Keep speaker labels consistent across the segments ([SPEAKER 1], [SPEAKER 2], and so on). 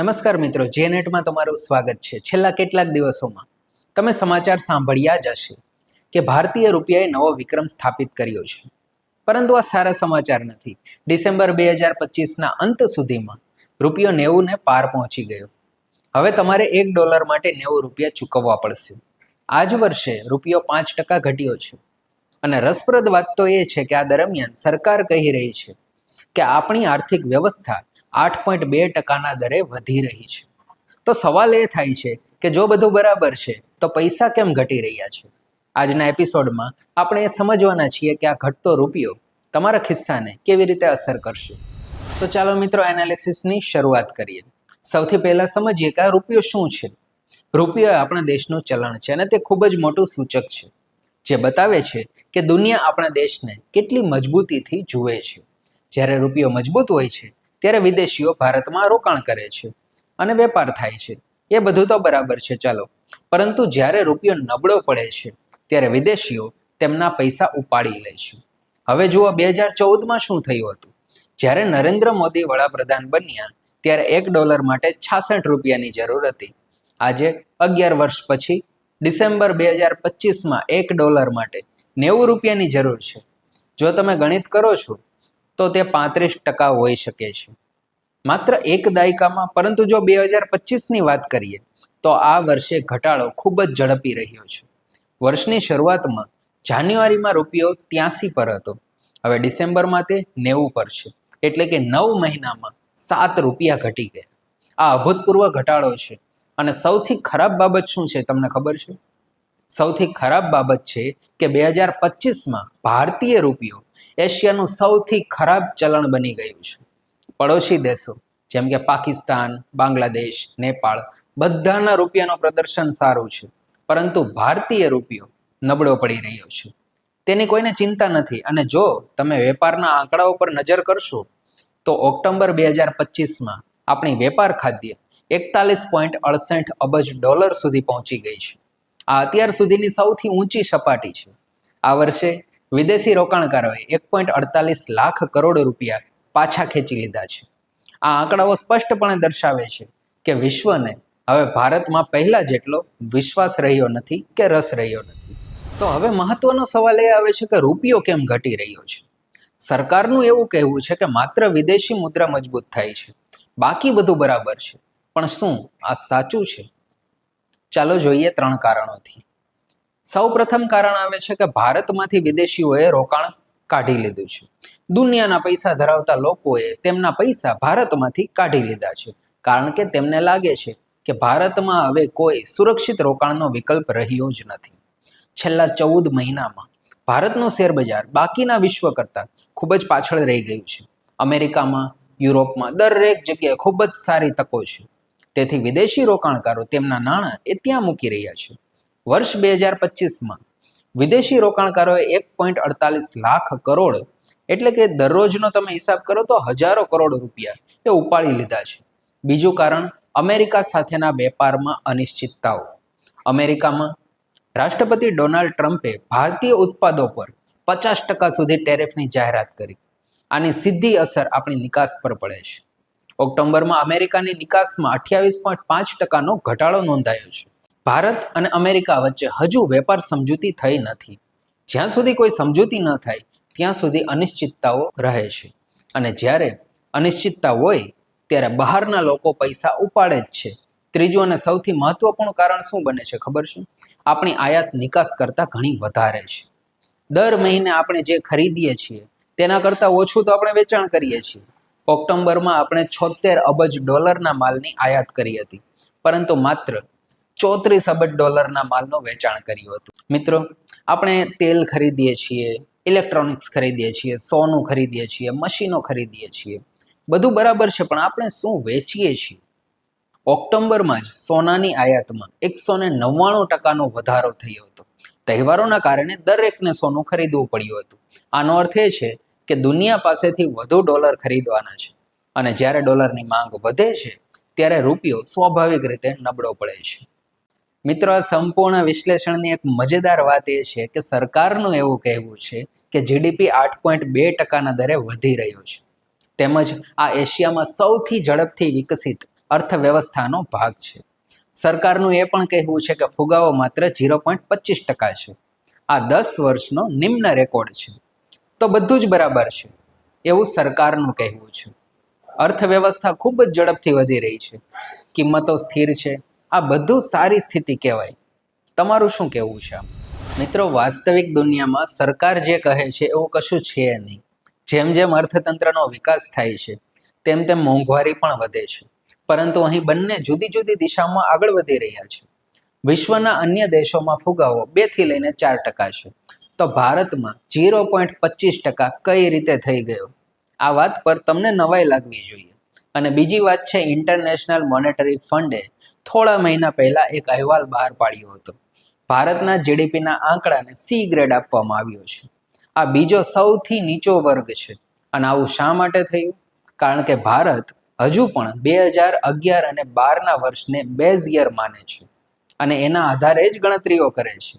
[SPEAKER 1] નમસ્કાર મિત્રો, જેનેટમાં તમારું સ્વાગત છે। છેલ્લા કેટલાક દિવસોમાં તમે સમાચાર સાંભળ્યા જ હશે કે ભારતીય રૂપિયાએ નવો વિક્રમ સ્થાપિત કર્યો છે। પરંતુ આ સારા સમાચાર નથી। ડિસેમ્બર 2025ના અંત સુધીમાં રૂપિયો 90ને પાર પહોંચી ગયો। હવે તમારે $1 માટે 90 રૂપિયા ચૂકવવા પડશે। આ જ વર્ષે રૂપિયો 5% ઘટ્યો છે અને રસપ્રદ વાત તો એ છે કે આ દરમિયાન સરકાર કહી રહી છે કે આપણી આર્થિક વ્યવસ્થા 8.2%ના દરે વધી રહી છે। તો સવાલ એ થાય છે કે જો બધું બરાબર છે તો પૈસા કેમ ઘટી રહ્યા છે? આજના એપિસોડમાં આપણે એ સમજવાના છીએ કે આ ઘટતો રૂપિયો તમારા ખિસ્સાને કેવી રીતે અસર કરશે। તો ચાલો મિત્રો, એનાલિસિસની શરૂઆત કરીએ। સૌથી પહેલા સમજીએ કે આ રૂપિયો શું છે। રૂપિયો આપણા દેશનું ચલણ છે અને તે ખૂબ જ મોટું સૂચક છે જે બતાવે છે કે દુનિયા આપણા દેશને કેટલી મજબૂતીથી જુએ છે। જ્યારે રૂપિયો મજબૂત હોય છે ત્યારે વિદેશીઓ ભારતમાં રોકાણ કરે છે અને વેપાર થાય છે। એ બધું તો બરાબર છે ચાલો, પરંતુ જ્યારે રૂપિયો નબળો પડે છે ત્યારે વિદેશીઓ તેમના પૈસા ઉપાડી લે છે। હવે જુઓ 2014માં શું થયું હતું। જ્યારે નરેન્દ્ર મોદી વડાપ્રધાન બન્યા ત્યારે $1 માટે 66 રૂપિયાની જરૂર હતી। આજે 11 વર્ષ પછી ડિસેમ્બર 2025માં $1 માટે 90 રૂપિયાની જરૂર છે। જો તમે ગણિત કરો છો તો તે 35% હોઈ શકે છે માત્ર એક દાયકામાં। પરંતુ જો 2025ની વાત કરીએ તો આ વર્ષે ઘટાડો ખૂબ જ ઝડપી રહ્યો છે। વર્ષની શરૂઆતમાં જાન્યુઆરીમાં રૂપિયો 83 પર હતો, હવે ડિસેમ્બરમાં તે 90 પર છે, એટલે કે 9 મહિનામાં 7 રૂપિયા ઘટી ગયા। આ અભૂતપૂર્વ ઘટાડો છે અને સૌથી ખરાબ બાબત શું છે તમને ખબર છે? સૌથી ખરાબ બાબત છે કે 2025માં ભારતીય રૂપિયો એશિયાનું સૌથી ખરાબ ચલણ બની ગયું છે। પડોશી દેશો જેમ કે પાકિસ્તાન, બાંગ્લાદેશ, નેપાળ બધાના રૂપિયાનું પ્રદર્શન સારું છે, પરંતુ ભારતીય રૂપિયો નબળો પડી રહ્યો છે। તેની કોઈને ચિંતા નથી અને જો તમે વેપારના આંકડાઓ પર નજર કરશો તો ઓક્ટોબર 2025માં આપણી વેપાર ખાદ્ય $41.68 અબજ સુધી પહોંચી ગઈ છે। આ અત્યાર સુધીની સૌથી ઊંચી સપાટી છે। આ વર્ષે વિદેશી રોકાણકારોએ 1.48 લાખ કરોડ રૂપિયા પાછા ખેંચી લીધા છે। આ આંકડાઓ સ્પષ્ટપણે દર્શાવે છે કે વિશ્વને હવે ભારતમાં પહેલા જેટલો વિશ્વાસ રહ્યો નથી કે રસ રહ્યો નથી। તો હવે મહત્વનો સવાલ એ આવે છે કે રૂપિયો કેમ ઘટી રહ્યો છે? સરકારનું એવું કહેવું છે કે માત્ર વિદેશી મુદ્રા મજબૂત થાય છે, બાકી બધું બરાબર છે। પણ શું આ સાચું છે? ચાલો જોઈએ 3 કારણોથી। સૌ પ્રથમ કારણ આવે છે કે ભારતમાંથી વિદેશીઓએ રોકાણ કાઢી લીધું છે। દુનિયાના પૈસા ધરાવતા લોકોએ તેમના પૈસા ભારતમાંથી કાઢી લીધા છે, કારણ કે તેમને લાગે છે કે ભારતમાં હવે કોઈ સુરક્ષિત રોકાણનો વિકલ્પ રહ્યો જ નથી। છેલ્લા 14 મહિનામાં ભારતનું શેર બજાર બાકીના વિશ્વ કરતાં ખૂબ જ પાછળ રહી ગયું છે। અમેરિકામાં, યુરોપમાં દરેક જગ્યાએ ખૂબ જ સારી તકો છે, તેથી વિદેશી રોકાણકારો તેમના નાણાં ત્યાં મૂકી રહ્યા છે। વર્ષ 2025માં વિદેશી રોકાણકારોએ 1.48 લાખ કરોડ એટલે કે દરરોજનો તમે હિસાબ કરો તો હજારો કરોડ રૂપિયા એ ઉપાડી લીધા છે। બીજું કારણ અમેરિકા સાથેના વેપારમાં અનિશ્ચિતતાઓ। અમેરિકામાં રાષ્ટ્રપતિ ડોનાલ્ડ ટ્રમ્પે ભારતીય ઉત્પાદો પર 50% સુધી ટેરિફની જાહેરાત કરી। આની સીધી અસર આપણી નિકાસ પર પડે છે। ઓક્ટોબરમાં અમેરિકાની નિકાસમાં 28.5%નો ઘટાડો નોંધાયો છે। ભારત અને અમેરિકા વચ્ચે હજુ વેપાર સમજૂતી થઈ નથી। જ્યાં સુધી કોઈ સમજૂતી ન થાય ત્યાં સુધી અનિશ્ચિતતાઓ રહે છે અને જ્યારે અનિશ્ચિતતા હોય ત્યારે બહારના લોકો પૈસા ઉપાડે જ છે। ત્રીજું અને સૌથી મહત્વપૂર્ણ કારણ શું બને છે ખબર છે? આપણી આયાત નિકાસ કરતાં ઘણી વધારે છે। દર મહિને આપણે જે ખરીદીએ છીએ તેના કરતાં ઓછું તો આપણે વેચાણ કરીએ છીએ। ઓક્ટોબરમાં આપણે $76 અબજ માલની આયાત કરી હતી, પરંતુ માત્ર $34 અબજ માલનું વેચાણ કર્યું હતું। મિત્રો, આપણે તેલ ખરીદીએ છીએ, ઇલેક્ટ્રોનિક્સ ખરીદીએ છીએ, સોનું ખરીદીએ છીએ, મશીનો ખરીદીએ છીએ, બધું બરાબર છે, પણ આપણે શું વેચીએ છીએ? ઓક્ટોબરમાં જ સોનાની આયાતમાં 199%નો વધારો થયો હતો। તહેવારોના કારણે દરેકને સોનું ખરીદવું પડ્યું હતું। આનો અર્થ એ છે કે દુનિયા પાસેથી વધુ ડોલર ખરીદવાના છે અને જ્યારે ડોલરની માંગ વધે છે ત્યારે રૂપિયો સ્વાભાવિક રીતે નબળો પડે છે। મિત્રો, આ સંપૂર્ણ વિશ્લેષણની એક મજેદાર વાત એ છે કે સરકારનું એવું કહેવું છે કે જીડીપી 8.2%ના દરે વધી રહ્યો છે, તેમજ આ એશિયામાં સૌથી ઝડપથી વિકસિત અર્થવ્યવસ્થાનો ભાગ છે. સરકારનું એ પણ કહેવું છે કે ફુગાવો માત્ર 0.25% છે. આ 10 વર્ષનો નિમ્ન રેકોર્ડ છે. તો બધું જ બરાબર છે એવું સરકારનું કહેવું છે. અર્થવ્યવસ્થા ખૂબ જ ઝડપથી વધી રહી છે, કિંમતો સ્થિર છે. આ બધું સારી સ્થિતિ કહેવાય. તમારું શું કહેવું છે? મિત્રો, વાસ્તવિક દુનિયામાં સરકાર જે કહે છે એવું કશું છે નહીં. જેમ જેમ અર્થતંત્રનો વિકાસ થાય છે તેમ તેમ મોંઘવારી પણ વધે છે. પરંતુ અહીં બંને જુદી જુદી દિશામાં આગળ વધી રહ્યા છે. વિશ્વના અન્ય દેશોમાં ફુગાવો 2 થી લઈને 4% છે, તો ભારતમાં 0.25% કઈ રીતે થઈ ગયો? આ વાત પર તમને નવાઈ લાગવી જોઈએ. અને બીજી વાત છે, ઇન્ટરનેશનલ મોનેટરી ફંડે થોડા મહિના પહેલા એક અહેવાલ બહાર પાડ્યો હતો. ભારતના જીડીપીના આંકડાને સી ગ્રેડ આપવામાં આવ્યો છે. આ બીજો સૌથી નીચો વર્ગ છે. અને આવું શા માટે થયું? કારણ કે ભારત હજુ પણ 2011 અને 12ના વર્ષને બેઝ યર માને છે અને એના આધારે જ ગણતરીઓ કરે છે.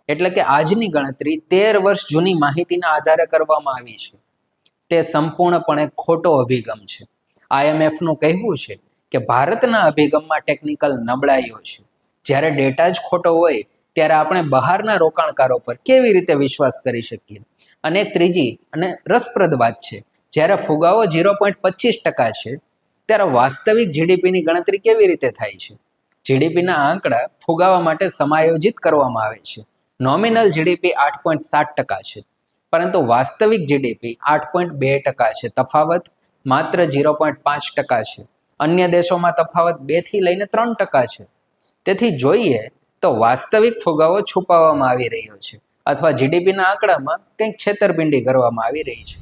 [SPEAKER 1] એટલે કે આજની ગણતરી 13 વર્ષ જૂની માહિતીના આધારે કરવામાં આવી છે. તે સંપૂર્ણપણે ખોટો અભિગમ છે. IMFનું કહેવું છે કે ભારતના અભિગમમાં ટેકનિકલ નબળાઈઓ છે. જ્યારે ડેટા જ ખોટો હોય ત્યારે આપણે બહારના રોકાણકારો પર કેવી રીતે વિશ્વાસ કરી શકીએ? અને ત્રીજી અને રસપ્રદ વાત છે, જ્યારે ફુગાવો 0.25% છે ત્યારે વાસ્તવિક જીડીપીની ગણતરી કેવી રીતે થાય છે? જીડીપીના આંકડા ફુગાવા માટે સમાયોજિત કરવામાં આવે છે. નોમિનલ જીડીપી 8.7% છે, પરંતુ વાસ્તવિક જીડીપી 8.2% છે. તફાવત માત્ર 0.5% છે. અન્ય દેશોમાં તફાવત 2 થી લઈને 3% છે. તેથી જોઈએ તો વાસ્તવિક ફુગાવો છુપાવવામાં આવી રહ્યો છે અથવા જીડીપીના આંકડામાં કંઈક છેતરપિંડી કરવામાં આવી રહી છે.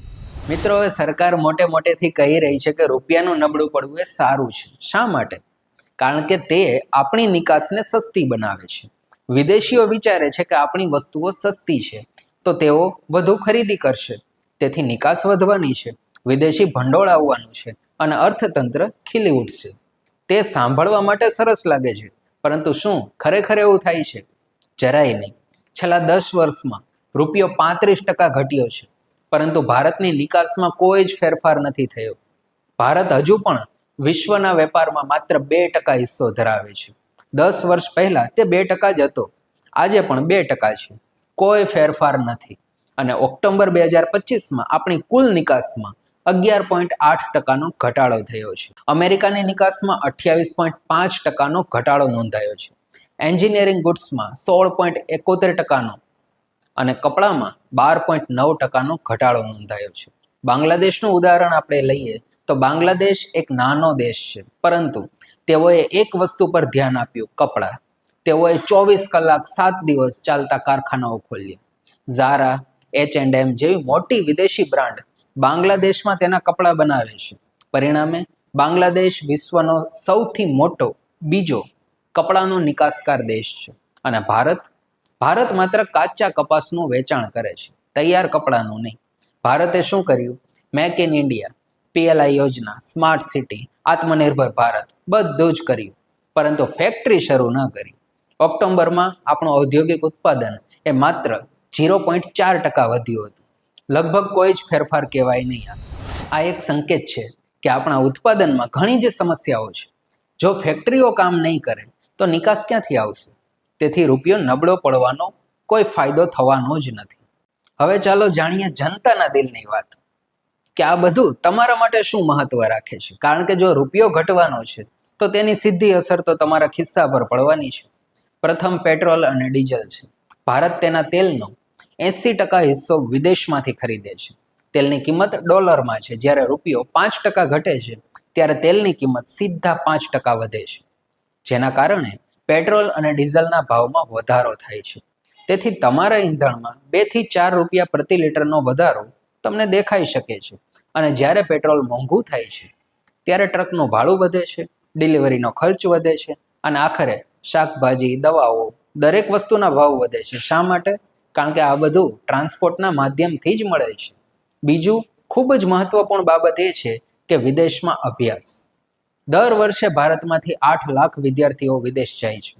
[SPEAKER 1] મિત્રો, હવે સરકાર મોટેથી કહી રહી છે કે રૂપિયાનું નબળું પડવું એ સારું છે. શા માટે? કારણ કે તે આપણી નિકાસને સસ્તી બનાવે છે. વિદેશીઓ વિચારે છે કે આપણી વસ્તુઓ સસ્તી છે તો તેઓ વધુ ખરીદી કરશે. તેથી નિકાસ વધવાની છે, વિદેશી ભંડોળ આવવાનું છે અને અર્થતંત્ર ખીલી ઉઠશે. તે સાંભળવા માટે સરસ લાગે છે, પરંતુ શું ખરેખર એવું થાય છે? જરાય નહીં. છેલ્લા 10 વર્ષમાં રૂપિયો 35% ઘટ્યો છે, પરંતુ ભારતની નિકાસમાં કોઈ જ ફેરફાર નથી થયો. ભારત હજુ પણ વિશ્વના વેપારમાં માત્ર 2% હિસ્સો ધરાવે છે. 10 વર્ષ પહેલા તે 2% જ હતો. આજે પણ 2% છે. કોઈ ફેરફાર નથી. અને ઓક્ટોબર 2025માં આપણી કુલ નિકાસમાં 11.8%નો ઘટાડો થયો છે. અમેરિકાની નિકાસમાં 28.5%નો ઘટાડો નોંધાયો છે. એન્જિનિયરિંગ ગુડ્સમાં 16.71%નો અને કપડામાં 12.9%નો ઘટાડો નોંધાયો છે. બાંગ્લાદેશનું ઉદાહરણ આપણે લઈએ તો બાંગ્લાદેશ એક નાનો દેશ છે, પરંતુ તેઓએ એક વસ્તુ પર ધ્યાન આપ્યું, કપડાં. તેઓએ 24 કલાક 7 દિવસ ચાલતા કારખાનાઓ ખોલ્યા. ઝારા, H&M જેવી મોટી વિદેશી બ્રાન્ડ બાંગ્લાદેશમાં તેના કપડાં બનાવે છે. પરિણામે બાંગ્લાદેશ વિશ્વનો સૌથી મોટો બીજો કપડાનો નિકાસકાર દેશ છે. અને ભારત માત્ર કાચા કપાસનું વેચાણ કરે છે, તૈયાર કપડાનું નહીં. ભારતે શું કર્યું? મેક ઇન ઇન્ડિયા, PLI યોજના, સ્માર્ટ સિટી, આત્મનિર્ભર ભારત બધું જ કર્યું, પરંતુ ફેક્ટરી શરૂ ન કરી. ઓક્ટોબરમાં આપણું ઔદ્યોગિક ઉત્પાદન એ માત્ર 0.4% વધ્યું હતું. લગભગ કોઈ જ ફેરફાર કહેવાય નહીં. આ એક સંકેત છે કે આપણા ઉત્પાદનમાં ઘણી જ સમસ્યાઓ છે. જો ફેક્ટરીઓ કામ નહીં કરે તો નિકાસ ક્યાંથી આવશે? તેથી રૂપિયો નબળો પડવાનો કોઈ ફાયદો થવાનો જ નથી. હવે ચાલો જાણીએ જનતાના દિલની વાત, કે આ બધું તમારા માટે શું મહત્વ રાખે છે. કારણ કે જો રૂપિયો ઘટવાનો છે તો તેની સીધી અસર તો તમારા ખિસ્સા પર પડવાની છે. પ્રથમ પેટ્રોલ અને ડીઝલ છે. ભારત તેના તેલનો 80% હિસ્સો વિદેશમાંથી ખરીદે છે. તેલની કિંમત ડોલરમાં છે. જ્યારે રૂપિયો 5% ઘટે છે ત્યારે તેલની કિંમત સીધા 5% વધે છે, જેના કારણે પેટ્રોલ અને ડીઝલના ભાવમાં વધારો થાય છે. તેથી તમારા ઈંધણમાં 2 થી 4 રૂપિયા પ્રતિ લીટરનો વધારો તમને દેખાઈ શકે છે. અને જ્યારે પેટ્રોલ મોંઘું થાય છે ત્યારે ટ્રકનું ભાડું વધે છે, ડિલિવરીનો ખર્ચ વધે છે અને આખરે શાકભાજી, દવાઓ, દરેક વસ્તુના ભાવ વધે છે. શા માટે? કારણ કે આ બધું ટ્રાન્સપોર્ટના માધ્યમથી જ મળે છે. બીજું ખૂબ જ મહત્વપૂર્ણ બાબત એ છે કે વિદેશમાં અભ્યાસ. દર વર્ષે ભારતમાંથી 8 લાખ વિદ્યાર્થીઓ વિદેશ જાય છે.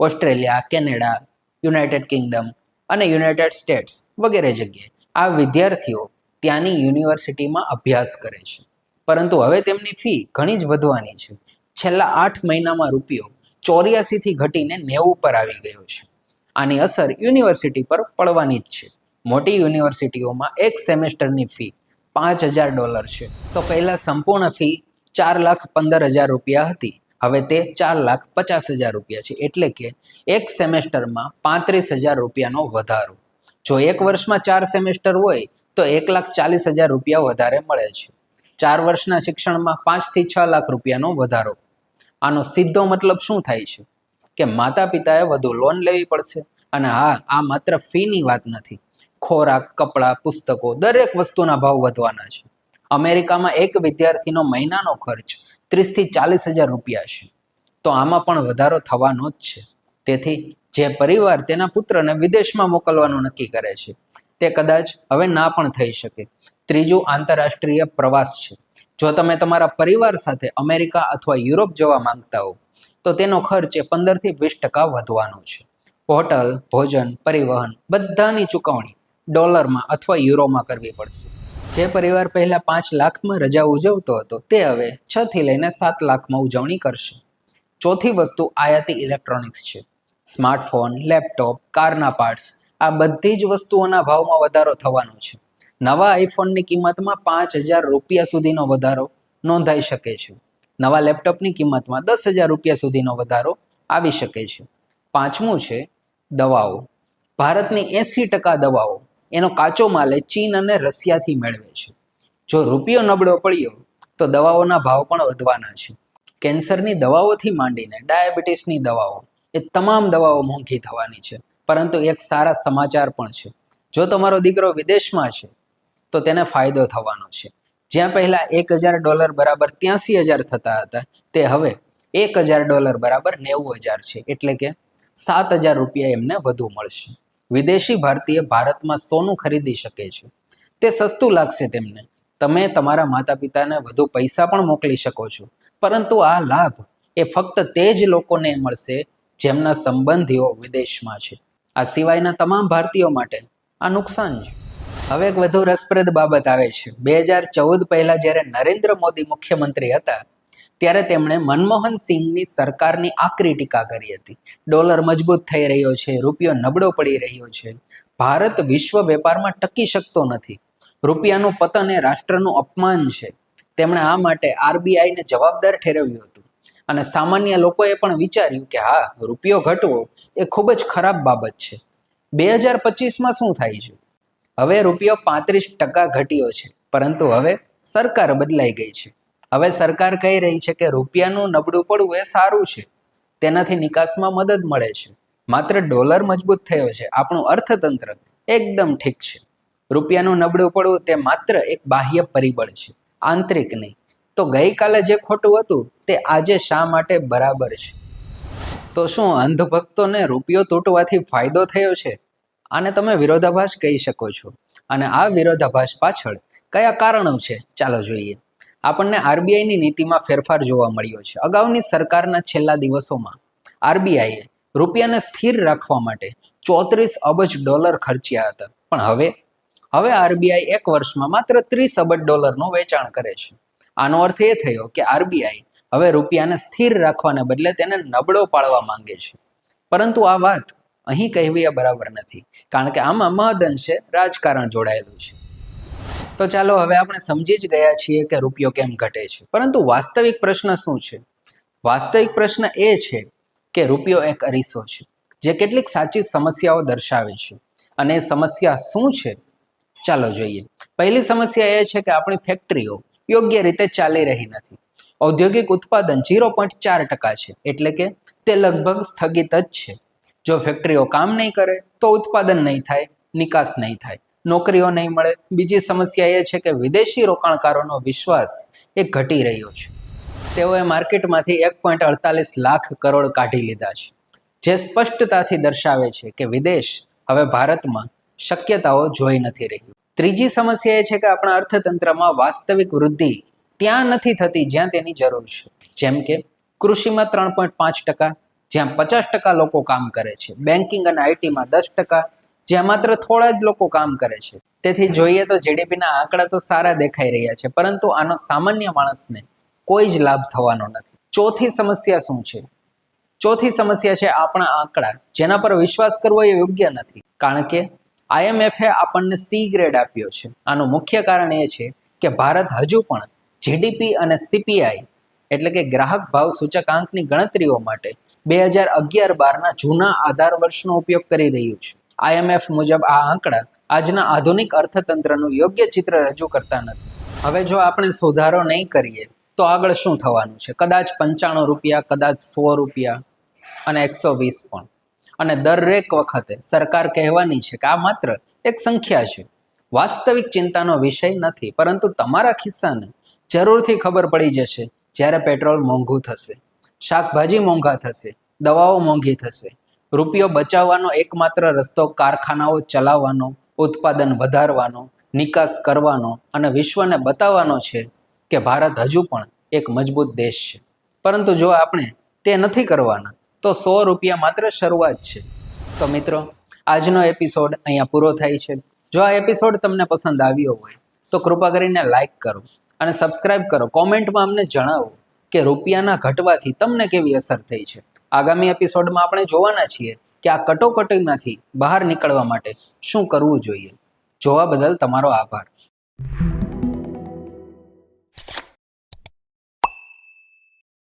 [SPEAKER 1] ઓસ્ટ્રેલિયા, કેનેડા, યુનાઇટેડ કિંગડમ અને યુનાઇટેડ સ્ટેટ્સ વગેરે જગ્યાએ આ વિદ્યાર્થીઓ ત્યાંની યુનિવર્સિટીમાં અભ્યાસ કરે છે. પરંતુ હવે તેમની ફી ઘણી જ વધવાની છે. છેલ્લા 8 મહિનામાં રૂપિયો 84 થી ઘટીને 90 પર આવી ગયો છે. આની અસર યુનિવર્સિટી પર પડવાની જ છે. મોટી યુનિવર્સિટીઓમાં એક સેમેસ્ટરની ફી $5,000 છે. તો પહેલા સંપૂર્ણ ફી ₹4,15,000 હતી. હવે તે ₹4,50,000 છે. એટલે કે એક સેમેસ્ટરમાં ₹35,000નો વધારો. જો એક વર્ષમાં 4 સેમેસ્ટર હોય તો ₹1,40,000 વધારે મળે છે. 4 વર્ષના શિક્ષણમાં 5 થી 6 લાખ રૂપિયાનો વધારો. આનો સીધો મતલબ શું થાય છે કે માતા પિતાએ વધુ લોન લેવી પડશે. અને હા, આ માત્ર ફીની વાત નથી. ખોરાક, કપડાં, પુસ્તકો, દરેક વસ્તુના ભાવ વધવાના છે. અમેરિકામાં એક વિદ્યાર્થીનો મહિનાનો ખર્ચ 30 થી 40,000 રૂપિયા છે. તો આમાં પણ વધારો થવાનો જ છે. તેથી જે પરિવાર તેના પુત્રને વિદેશમાં મોકલવાનું નક્કી કરે છે તે કદાચ હવે ના પણ થઈ શકે. ત્રીજું આંતરરાષ્ટ્રીય પ્રવાસ છે. જો તમે તમારા પરિવાર સાથે અમેરિકા અથવા યુરોપ જવા માંગતા હો તો તેનો ખર્ચ 15 થી 20% વધવાનો છે. હોટલ, ભોજન, પરિવહન બધાની ચૂકવણી ડોલરમાં અથવા યુરોમાં કરવી પડશે. જે પરિવાર પહેલા 5 લાખમાં રજા ઉજવતો હતો તે હવે 6 થી લઈને 7 લાખમાં ઉજવણી કરશે. ચોથી વસ્તુ આયાતી ઇલેક્ટ્રોનિક્સ છે. સ્માર્ટફોન, લેપટોપ, કારના પાર્ટ્સ આ બધી જ વસ્તુઓના ભાવમાં વધારો થવાનો છે. નવા આઈફોનની કિંમતમાં ₹5,000 સુધીનો વધારો નોંધાઈ શકે છે. નવા લેપટોપની કિંમતમાં ₹10,000 સુધીનો વધારો આવી શકે છે. પાંચમું છે દવાઓ. ભારતની 80% દવાઓ એનો કાચો માલ ચીન અને રશિયાથી મેળવે છે. જો રૂપિયો નબળો પડ્યો તો દવાઓના ભાવ પણ વધવાના છે. કેન્સરની દવાઓથી માંડીને ડાયાબિટીસની દવાઓ એ તમામ દવાઓ મોંઘી થવાની છે. પરંતુ એક સારા સમાચાર પણ છે. જો તમારો દીકરો વિદેશમાં છે તો તેને ફાયદો થવાનો છે. જ્યાં પહેલા $1,000 બરાબર 83,000 થતા હતા તે હવે $1,000 બરાબર 90,000 છે. એટલે કે ₹7,000 એમને વધુ મળશે. વિદેશી ભારતીય ભારતમાં સોનું ખરીદી શકે છે. તે સસ્તું લાગશે તેમને. તમે તમારા માતા પિતાને વધુ પૈસા પણ મોકલી શકો છો. પરંતુ આ લાભ એ ફક્ત તે જ લોકોને મળશે જેમના સંબંધીઓ વિદેશમાં છે. આ સિવાયના તમામ ભારતીયો માટે આ નુકસાન છે. હવે એક વધુ રસપ્રદ બાબત આવે છે. 2014 પહેલા જ્યારે નરેન્દ્ર મોદી મુખ્યમંત્રી હતા ત્યારે તેમણે મનમોહન સિંહની સરકારની આકરી ટીકા કરી હતી. ડોલર મજબૂત થઈ રહ્યો છે, રૂપિયો નબળો પડી રહ્યો છે, ભારત વિશ્વ વેપારમાં ટકી શકતો નથી, રૂપિયાનું પતન એ રાષ્ટ્રનું અપમાન છે. તેમણે આ માટે આરબીઆઈને જવાબદાર ઠેરવ્યું હતું. અને સામાન્ય લોકોએ પણ વિચાર્યું કે હા, રૂપિયો ઘટવો એ ખૂબ જ ખરાબ બાબત છે. 2025માં શું થાય છે? હવે રૂપિયો 35% ઘટ્યો છે. પરંતુ હવે સરકાર બદલાઈ ગઈ છે. હવે સરકાર કહી રહી છે કે રૂપિયાનું નબળું પડવું એ સારું છે. તેનાથી નિકાસમાં મદદ મળે છે. માત્ર ડોલર મજબૂત થયો છે, આપણું અર્થતંત્ર એકદમ ઠીક છે. રૂપિયાનું નબળું પડવું તે માત્ર એક બાહ્ય પરિબળ છે, આંતરિક નહીં. તો ગઈકાલે જે ખોટું હતું તે આજે શા માટે બરાબર છે? તો શું અંધભક્તોને રૂપિયો તૂટવાથી ફાયદો થયો છે? આને તમે વિરોધાભાસ કહી શકો છો. અને આ વિરોધાભાસ પાછળ કયા કારણો છે ચાલો જોઈએ. આપણને આરબીઆઈની નીતિમાં ફેરફાર જોવા મળ્યો છે. અગાઉની સરકારના છેલ્લા દિવસોમાં આરબીઆઈએ રૂપિયાને સ્થિર રાખવા માટે $34 અબજ ખર્ચ્યા હતા. પણ હવે આરબીઆઈ એક વર્ષમાં માત્ર $30 અબજનું વેચાણ કરે છે. આનો અર્થ એ થયો કે આરબીઆઈ હવે રૂપિયાને સ્થિર રાખવાને બદલે તેને નબળો પાડવા માંગે છે. પરંતુ આ વાત અહીં કહેવી એ બરાબર નથી, કારણ કે આમાં મહદઅંશે રાજકારણ જોડાયેલું છે. તો ચાલો હવે આપણે સમજી જ ગયા છીએ કે રૂપિયો કેમ ઘટે છે. પરંતુ વાસ્તવિક પ્રશ્ન શું છે? વાસ્તવિક પ્રશ્ન એ છે કે રૂપિયો એક અરીસો છે જે કેટલીક સાચી સમસ્યાઓ દર્શાવે છે. અને એ સમસ્યા શું છે ચાલો જોઈએ. પહેલી સમસ્યા એ છે કે આપણી ફેક્ટરીઓ યોગ્ય રીતે ચાલી રહી નથી. ઔદ્યોગિક ઉત્પાદન 0.4% છે, એટલે કે તે લગભગ સ્થગિત જ છે. જો ફેક્ટરીઓ કામ નહીં કરે તો ઉત્પાદન નહીં થાય, નિકાસ નહીં થાય, નોકરીઓ નહીં મળે. બીજી સમસ્યા એ છે કે વિદેશી રોકાણકારોનો વિશ્વાસ એ ઘટી રહ્યો છે. તેઓએ માર્કેટમાંથી 1.48 લાખ કરોડ કાઢી લીધા છે, જે સ્પષ્ટતાથી દર્શાવે છે કે વિદેશ હવે ભારતમાં શક્યતાઓ જોઈ નથી રહ્યું. ત્રીજી સમસ્યા એ છે કે આપણા અર્થતંત્રમાં વાસ્તવિક વૃદ્ધિ ત્યાં નથી થતી જ્યાં તેની જરૂર છે. જેમ કે કૃષિમાં 3.5%, જ્યાં 50% લોકો કામ કરે છે. બેન્કિંગ અને આઈટીમાં 10%, જ્યાં માત્ર થોડા જ લોકો કામ કરે છે. તેથી જોઈએ તો જીડીપીના આંકડા તો સારા દેખાઈ રહ્યા છે, પરંતુ આનો સામાન્ય માણસને કોઈ જ લાભ થવાનો નથી. ચોથી સમસ્યા શું છે? ચોથી સમસ્યા છે આપણા આંકડા, જેના પર વિશ્વાસ કરવો એ યોગ્ય નથી, કારણ કે IMF-એ આપણને સી ગ્રેડ આપ્યો છે. આનું મુખ્ય કારણ એ છે કે ભારત હજુ પણ જીડીપી અને CPI એટલે કે ગ્રાહક ભાવ સૂચકાંકની ગણતરીઓ માટે 2011-12ના જૂના આધાર વર્ષનો ઉપયોગ કરી રહ્યું છે. IMF મુજબ આ આંકડા આજના આધુનિક અર્થતંત્રનું યોગ્ય ચિત્ર રજૂ કરતા નથી. હવે જો આપણે સુધારો નહીં કરીએ તો આગળ શું થવાનું છે? કદાચ 95 રૂપિયા, કદાચ 100 રૂપિયા અને 120 પણ. અને દરેક વખતે સરકાર કહેવાની છે કે આ માત્ર એક સંખ્યા છે, વાસ્તવિક ચિંતાનો વિષય નથી. પરંતુ તમારા ખિસ્સાને જરૂરથી ખબર પડી જશે જ્યારે પેટ્રોલ મોંઘું થશે, શાકભાજી મોંઘા થશે, દવાઓ મોંઘી થશે. રૂપિયો બચાવવાનો એકમાત્ર રસ્તો કારખાનાઓ ચલાવવાનો, ઉત્પાદન વધારવાનો, નિકાસ કરવાનો અને વિશ્વને બતાવવાનો છે કે ભારત હજુ પણ એક મજબૂત દેશ છે. પરંતુ જો આપણે તે નથી કરવાના તો 100 રૂપિયા માત્ર શરૂઆત છે. તો મિત્રો, આજનો એપિસોડ અહીંયા પૂરો થાય છે. જો આ એપિસોડ તમને પસંદ આવ્યો હોય તો કૃપા કરીને લાઈક કરો અને સબસ્ક્રાઇબ કરો. કોમેન્ટમાં અમને જણાવો કે રૂપિયાના ઘટવાથી તમને કેવી અસર થઈ છે. આગામી એપિસોડમાં આપણે જોવાના છીએ કે આ કટોકટીમાંથી બહાર નીકળવા માટે શું કરવું જોઈએ. જોવા બદલ તમારો આભાર.